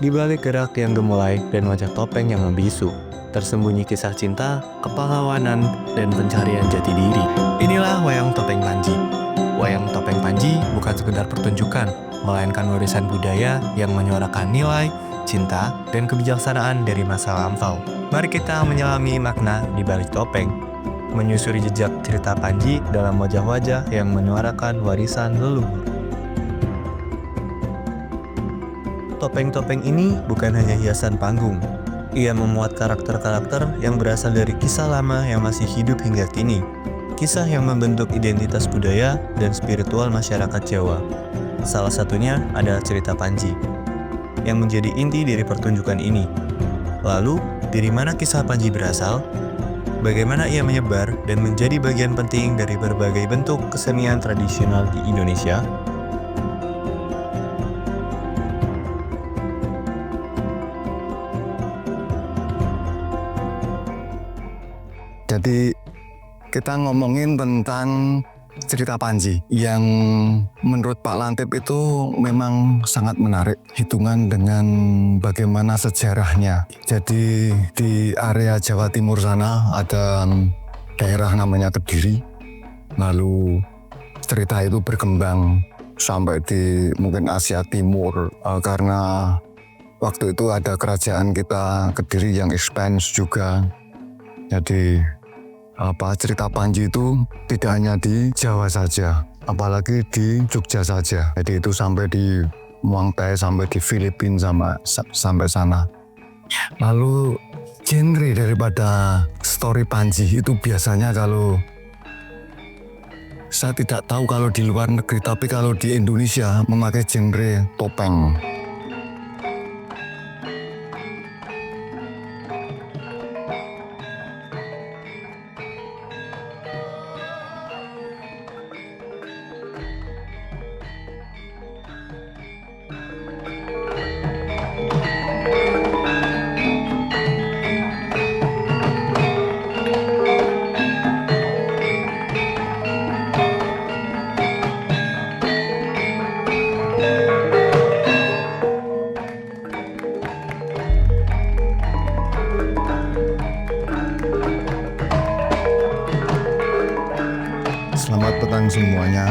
Di balik gerak yang gemulai dan wajah topeng yang membisu, tersembunyi kisah cinta, kepahlawanan, dan pencarian jati diri. Inilah Wayang Topeng Panji. Wayang Topeng Panji bukan sekedar pertunjukan, melainkan warisan budaya yang menyuarakan nilai, cinta, dan kebijaksanaan dari masa lampau. Mari kita menyelami makna di balik topeng, menyusuri jejak cerita Panji dalam wajah-wajah yang menyuarakan warisan leluhur. Topeng-topeng ini bukan hanya hiasan panggung. Ia memuat karakter-karakter yang berasal dari kisah lama yang masih hidup hingga kini. Kisah yang membentuk identitas budaya dan spiritual masyarakat Jawa. Salah satunya adalah cerita Panji, yang menjadi inti dari pertunjukan ini. Lalu, dari mana kisah Panji berasal? Bagaimana ia menyebar dan menjadi bagian penting dari berbagai bentuk kesenian tradisional di Indonesia? Jadi kita ngomongin tentang cerita Panji yang menurut Pak Lantip itu memang sangat menarik, hitungan dengan bagaimana sejarahnya. Jadi di area Jawa Timur sana ada daerah namanya Kediri, lalu cerita itu berkembang sampai di mungkin Asia Timur karena waktu itu ada kerajaan kita Kediri yang expanse juga. Jadi cerita Panji itu tidak hanya di Jawa saja, apalagi di Jogja saja. Jadi itu sampai di Muang Thai, sampai di Filipina, sampai sana. Lalu genre daripada story Panji itu biasanya kalau saya tidak tahu kalau di luar negeri, tapi kalau di Indonesia memakai genre topeng. Selamat petang semuanya.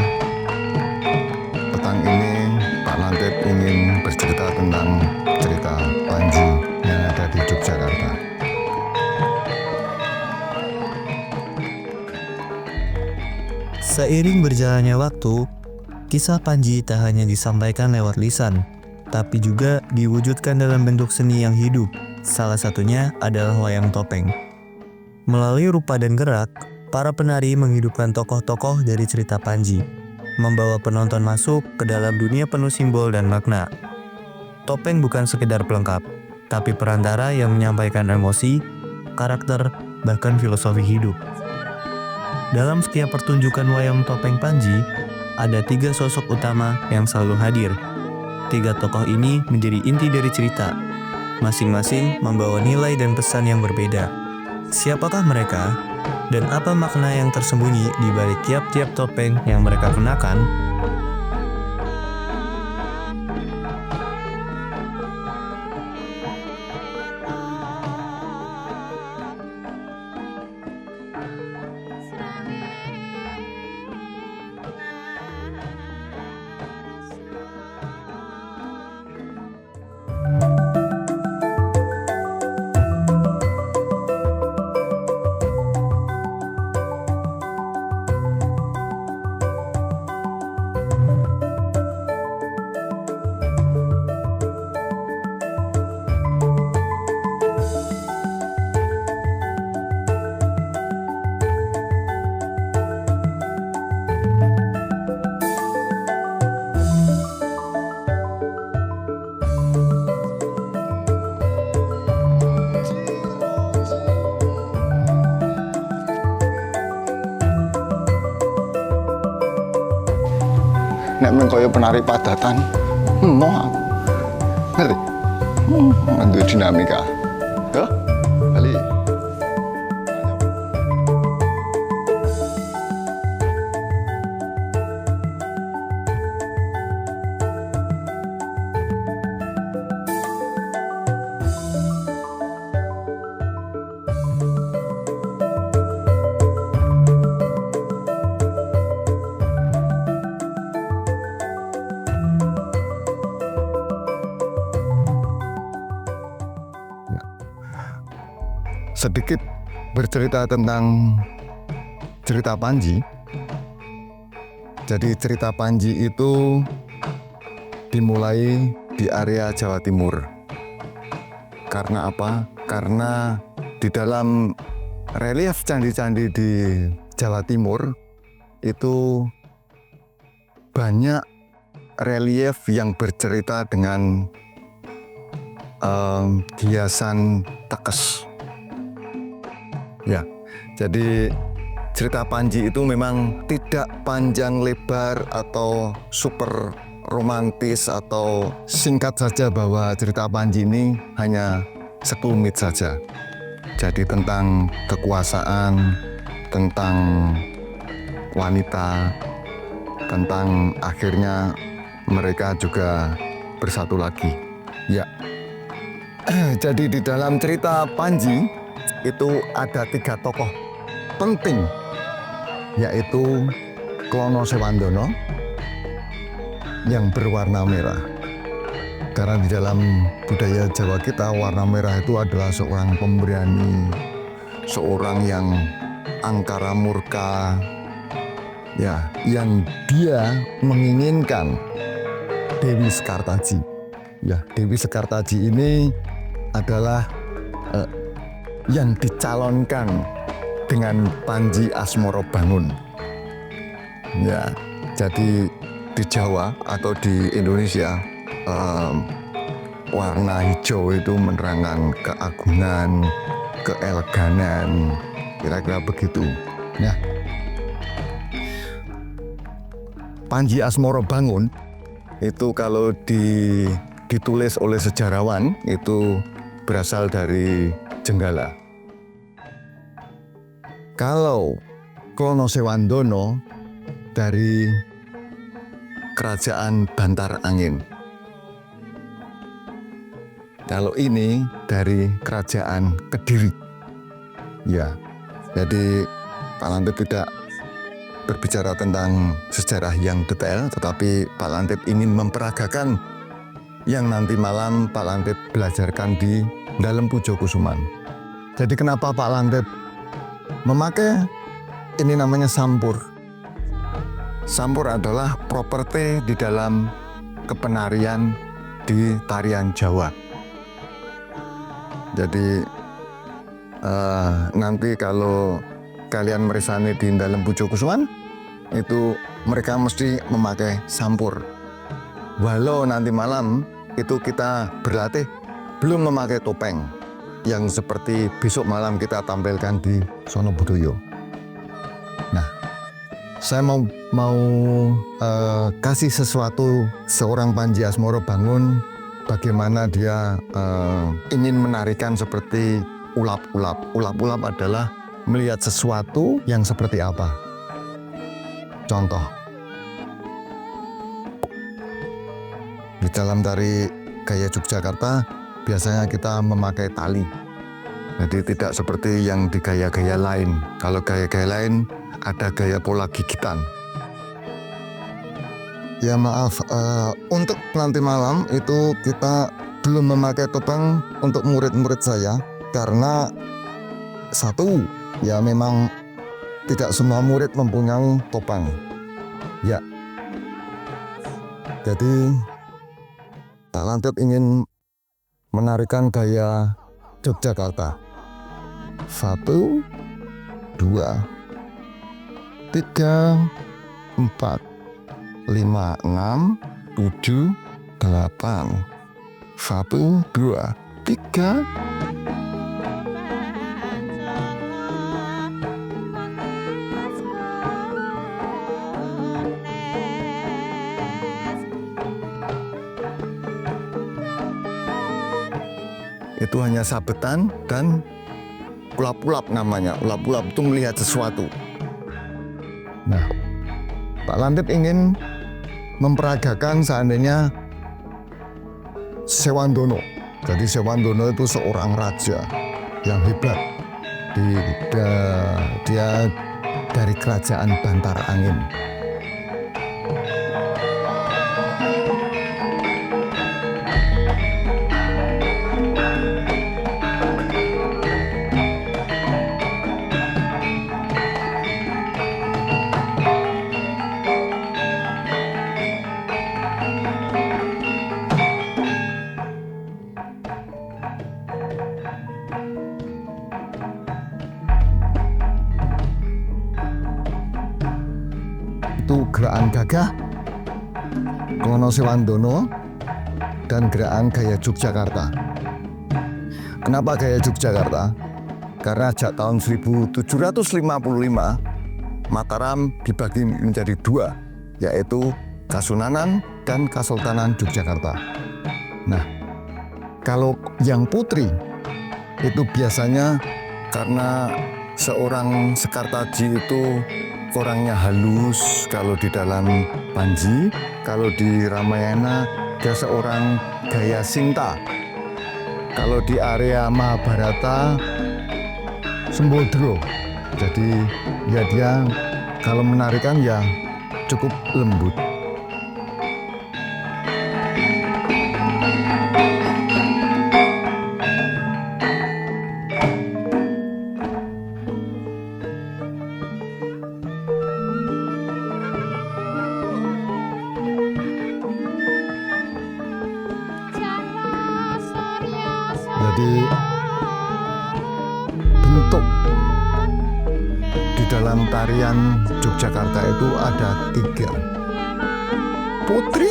Petang ini Pak Lantip ingin bercerita tentang cerita Panji yang ada di Yogyakarta. Seiring berjalannya waktu, kisah Panji tak hanya disampaikan lewat lisan, tapi juga diwujudkan dalam bentuk seni yang hidup. Salah satunya adalah wayang topeng. Melalui rupa dan gerak, para penari menghidupkan tokoh-tokoh dari cerita Panji, membawa penonton masuk ke dalam dunia penuh simbol dan makna. Topeng bukan sekedar pelengkap, tapi perantara yang menyampaikan emosi, karakter, bahkan filosofi hidup. Dalam setiap pertunjukan wayang topeng Panji, ada 3 sosok utama yang selalu hadir. 3 tokoh ini menjadi inti dari cerita, masing-masing membawa nilai dan pesan yang berbeda. Siapakah mereka? Dan apa makna yang tersembunyi di balik tiap-tiap topeng yang mereka kenakan? Nek mengkoyo penari padatan, mau ngerti? Itu dinamika. Tuh, kali. sedikit bercerita tentang cerita Panji. Jadi cerita Panji itu dimulai di area Jawa Timur. Karena apa? Karena di dalam relief candi-candi di Jawa Timur itu banyak relief yang bercerita dengan hiasan tekes. Ya, jadi cerita Panji itu memang tidak panjang lebar atau super romantis atau singkat saja, bahwa cerita Panji ini hanya sekelumit saja. Jadi tentang kekuasaan, tentang wanita, tentang akhirnya mereka juga bersatu lagi. Ya, jadi di dalam cerita Panji itu ada 3 tokoh penting, yaitu Klono Sewandono yang berwarna merah. Karena di dalam budaya Jawa kita, warna merah itu adalah seorang pemberani, seorang yang angkara murka, ya, yang dia menginginkan Dewi Sekartaji. Ya, Dewi Sekartaji ini adalah yang dicalonkan dengan Panji Asmorobangun. Ya, jadi di Jawa atau di Indonesia warna hijau itu menerangkan keagungan, keeleganan, kira-kira begitu. Ya, Panji Asmorobangun itu kalau ditulis oleh sejarawan itu berasal dari Jenggala. Kalau Klono Sewandono dari Kerajaan Bantar Angin. Kalau ini dari Kerajaan Kediri. Ya, jadi Pak Lantip tidak berbicara tentang sejarah yang detail, tetapi Pak Lantip ingin memperagakan yang nanti malam Pak Lantip belajarkan di dalam Pujo Kusuman. Jadi kenapa Pak Lantip memakai ini namanya sampur? Sampur adalah properti di dalam kepenarian di tarian Jawa. Jadi nanti kalau kalian meresani di dalam Pujo Kusuman, itu mereka mesti memakai sampur. Walau nanti malam itu kita berlatih belum memakai topeng, yang seperti besok malam kita tampilkan di Sono Budoyo. Nah, saya mau kasih sesuatu seorang Panji Asmorobangun, bagaimana dia ingin menarikan seperti ulap-ulap. Ulap-ulap adalah melihat sesuatu yang seperti apa. Contoh, di dalam tari gaya Yogyakarta biasanya kita memakai tali. Jadi tidak seperti yang di gaya-gaya lain. Kalau gaya-gaya lain ada gaya pola gigitan. Ya maaf, untuk nanti malam itu kita belum memakai topeng untuk murid-murid saya. Karena satu, ya memang tidak semua murid mempunyai topeng. Ya, jadi Pak Lantip ingin menarikan gaya Yogyakarta. 1, 2, 3, 4, 5, 6, 7, 8. 1, 2, 3. Itu hanya sabetan dan ulap-ulap namanya. Ulap-ulap itu melihat sesuatu. Nah, Pak Lantip ingin memperagakan seandainya Sewandono. Jadi Sewandono itu seorang raja yang hebat. Dia dari Kerajaan Bantar Angin. yaitu gerakan gagah, Klono Sewandono, dan gerakan gaya Yogyakarta. Kenapa gaya Yogyakarta? Karena sejak tahun 1755 Mataram dibagi menjadi dua, yaitu Kasunanan dan Kesultanan Yogyakarta. Nah, kalau yang putri itu biasanya karena seorang Sekartaji itu orangnya halus kalau di dalam Panji, kalau di Ramayana dia seorang gaya Sinta. Kalau di area Mahabharata Sembodro. Jadi ya dia kalau menarikan ya cukup lembut. Jadi bentuk di dalam tarian Yogyakarta itu ada 3. Putri,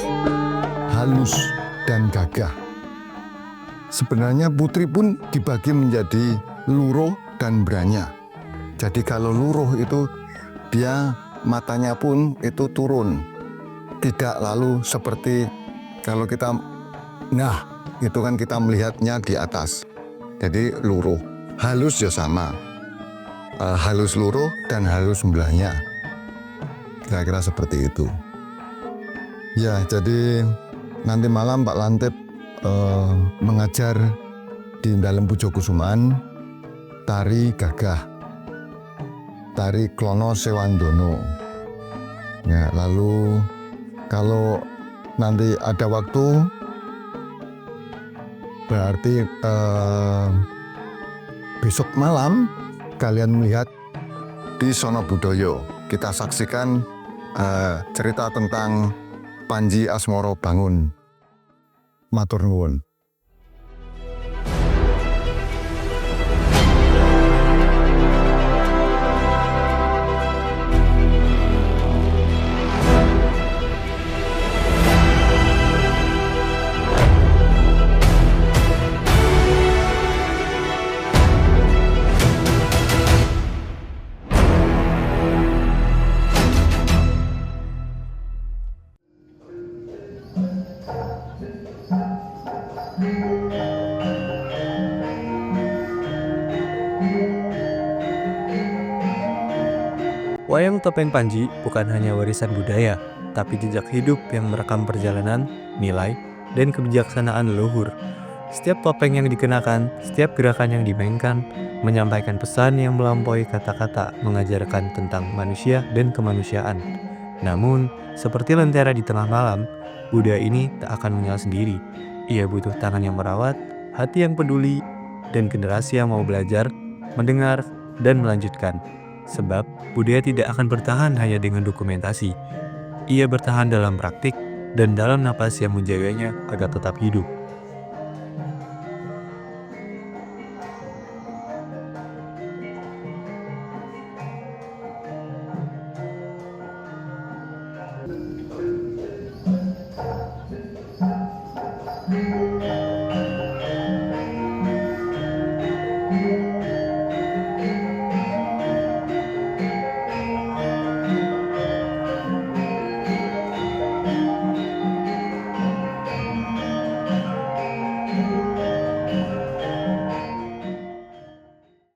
halus, dan gagah. Sebenarnya putri pun dibagi menjadi luruh dan branya. Jadi kalau luruh itu dia matanya pun itu turun. Tidak lalu seperti kalau kita itu kan kita melihatnya di atas. Jadi luruh. Halus ya sama. Halus luruh dan halus sebelahnya. Kira-kira seperti itu. Ya, jadi nanti malam Pak Lantip mengajar di dalam Pujokusuman tari gagah. Tari Klono Sewandono. Ya, lalu kalau nanti ada waktu berarti besok malam kalian melihat di Sono Budoyo. Kita saksikan cerita tentang Panji Asmoro Bangun. Matur nuwun. Wayang topeng Panji bukan hanya warisan budaya, tapi jejak hidup yang merekam perjalanan, nilai, dan kebijaksanaan leluhur. Setiap topeng yang dikenakan, setiap gerakan yang dimainkan, menyampaikan pesan yang melampaui kata-kata, mengajarkan tentang manusia dan kemanusiaan. Namun, seperti lentera di tengah malam, budaya ini tak akan menyala sendiri. Ia butuh tangan yang merawat, hati yang peduli, dan generasi yang mau belajar, mendengar, dan melanjutkan. Sebab budaya tidak akan bertahan hanya dengan dokumentasi. Ia bertahan dalam praktik dan dalam napas yang menjaganya agar tetap hidup.